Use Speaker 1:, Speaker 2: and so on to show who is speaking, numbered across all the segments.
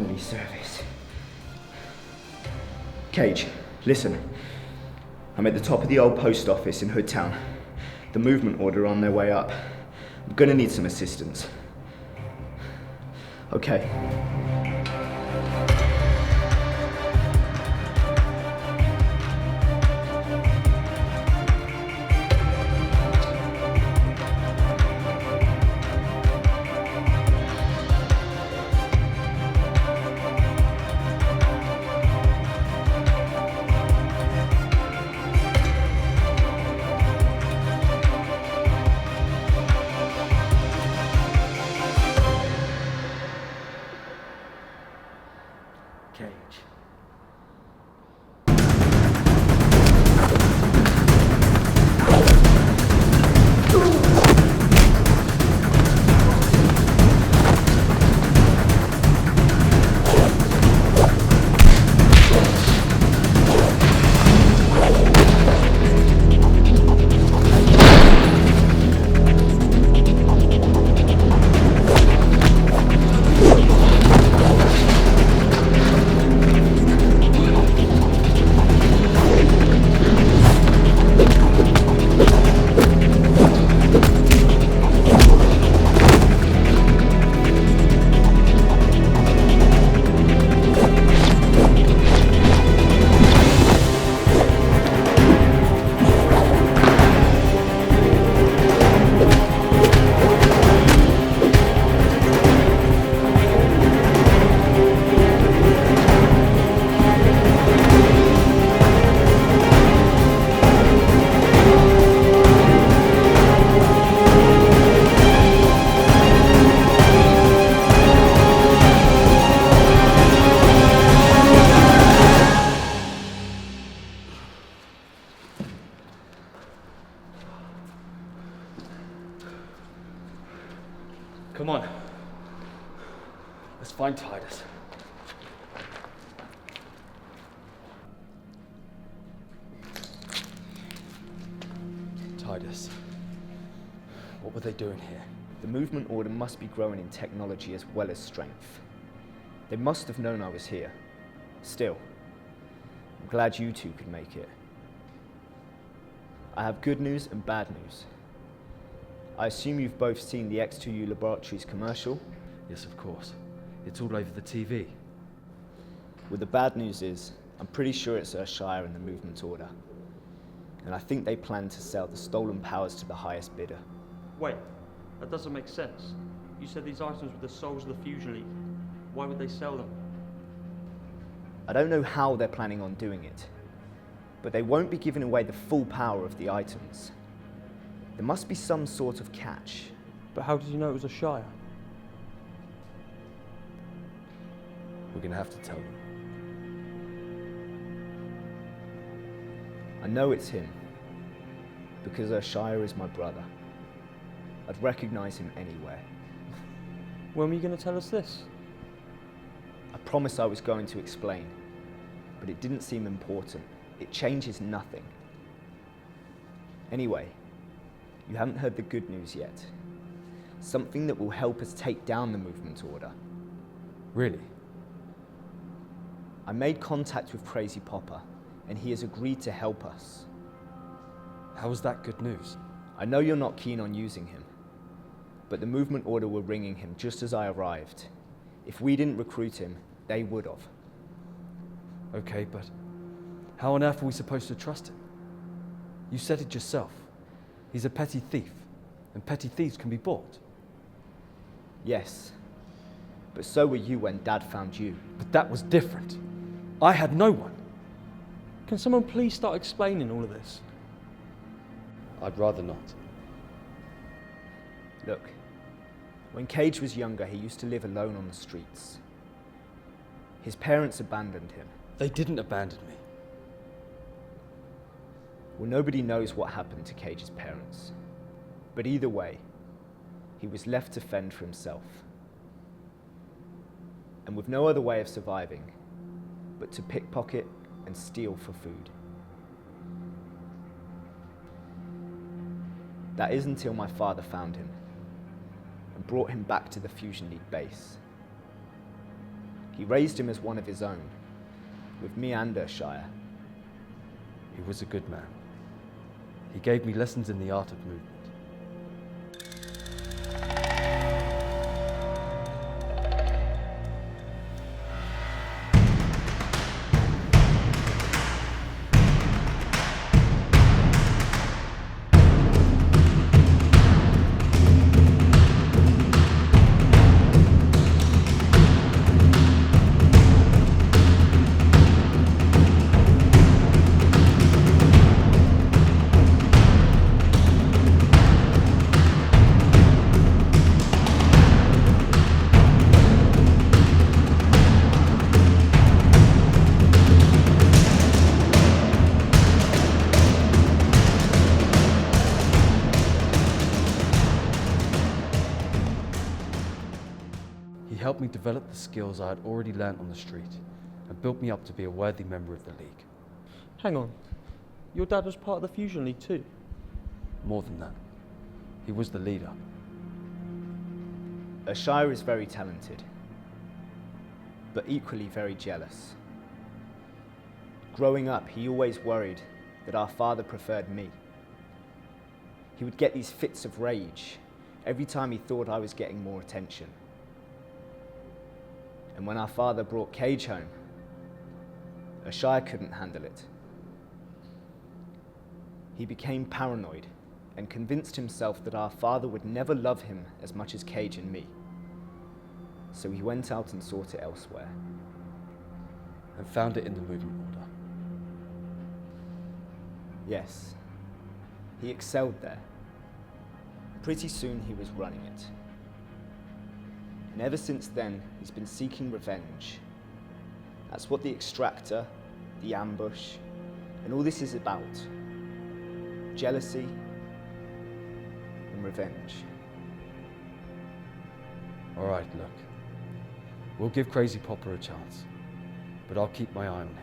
Speaker 1: family service. Cage, listen. I'm at the top of the old post office in Hoodtown. The movement order are on their way up. I'm gonna need some assistance. Okay. Cage.
Speaker 2: Come on. Let's find Titus. Titus, what were they doing here?
Speaker 1: The movement order must be growing in technology as well as strength. They must have known I was here. Still, I'm glad you two could make it. I have good news and bad news. I assume you've both seen the X2U Laboratories commercial?
Speaker 2: Yes, of course. It's all over the TV.
Speaker 1: Well, the bad news is, I'm pretty sure it's Shire in the movement order. And I think they plan to sell the stolen powers to the highest bidder.
Speaker 3: Wait, that doesn't make sense. You said these items were the souls of the Fusion League. Why would they sell them?
Speaker 1: I don't know how they're planning on doing it, but they won't be giving away the full power of the items. There must be some sort of catch.
Speaker 3: But how did you know it was a Shire?
Speaker 2: We're gonna have to tell them.
Speaker 1: I know it's him, because Shire is my brother. I'd recognize him anywhere.
Speaker 3: When were you going to tell us this?
Speaker 1: I promised I was going to explain, but it didn't seem important. It changes nothing. Anyway, you haven't heard the good news yet. Something that will help us take down the movement order.
Speaker 2: Really?
Speaker 1: I made contact with Crazy Popper, and he has agreed to help us.
Speaker 2: How is that good news?
Speaker 1: I know you're not keen on using him, but the movement order were ringing him just as I arrived. If we didn't recruit him, they would have.
Speaker 2: Okay, but how on earth are we supposed to trust him? You said it yourself. He's a petty thief, and petty thieves can be bought.
Speaker 1: Yes, but so were you when Dad found you.
Speaker 2: But that was different. I had no one.
Speaker 3: Can someone please start explaining all of this?
Speaker 2: I'd rather not.
Speaker 1: Look, when Cage was younger, he used to live alone on the streets. His parents abandoned him.
Speaker 2: They didn't abandon me.
Speaker 1: Well, nobody knows what happened to Cage's parents. But either way, he was left to fend for himself. And with no other way of surviving, but to pickpocket and steal for food. That is until my father found him and brought him back to the Fusion League base. He raised him as one of his own, with me and Shire.
Speaker 2: He was a good man. He gave me lessons in the art of movement. He helped me develop the skills I had already learnt on the street and built me up to be a worthy member of the League.
Speaker 3: Hang on. Your dad was part of the Fusion League too?
Speaker 2: More than that, he was the leader.
Speaker 1: Shire is very talented, but equally very jealous. Growing up, he always worried that our father preferred me. He would get these fits of rage every time he thought I was getting more attention. And when our father brought Cage home, Shire couldn't handle it. He became paranoid and convinced himself that our father would never love him as much as Cage and me. So he went out and sought it elsewhere.
Speaker 2: And found it in the movement order.
Speaker 1: Yes, he excelled there. Pretty soon he was running it. And ever since then, he's been seeking revenge. That's what the extractor, the ambush, and all this is about. Jealousy and revenge.
Speaker 2: All right, look. We'll give Crazy Popper a chance, but I'll keep my eye on him.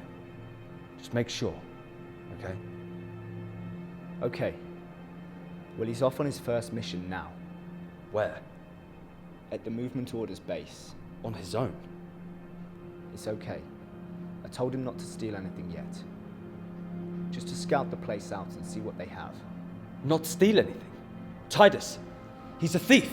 Speaker 2: Just make sure, okay?
Speaker 1: Okay. Well, he's off on his first mission now,
Speaker 2: Where?
Speaker 1: at the Movement Order's base.
Speaker 2: On his own?
Speaker 1: It's okay. I told him not to steal anything yet. Just to scout the place out and see what they have.
Speaker 2: Not steal anything. Titus, he's a thief.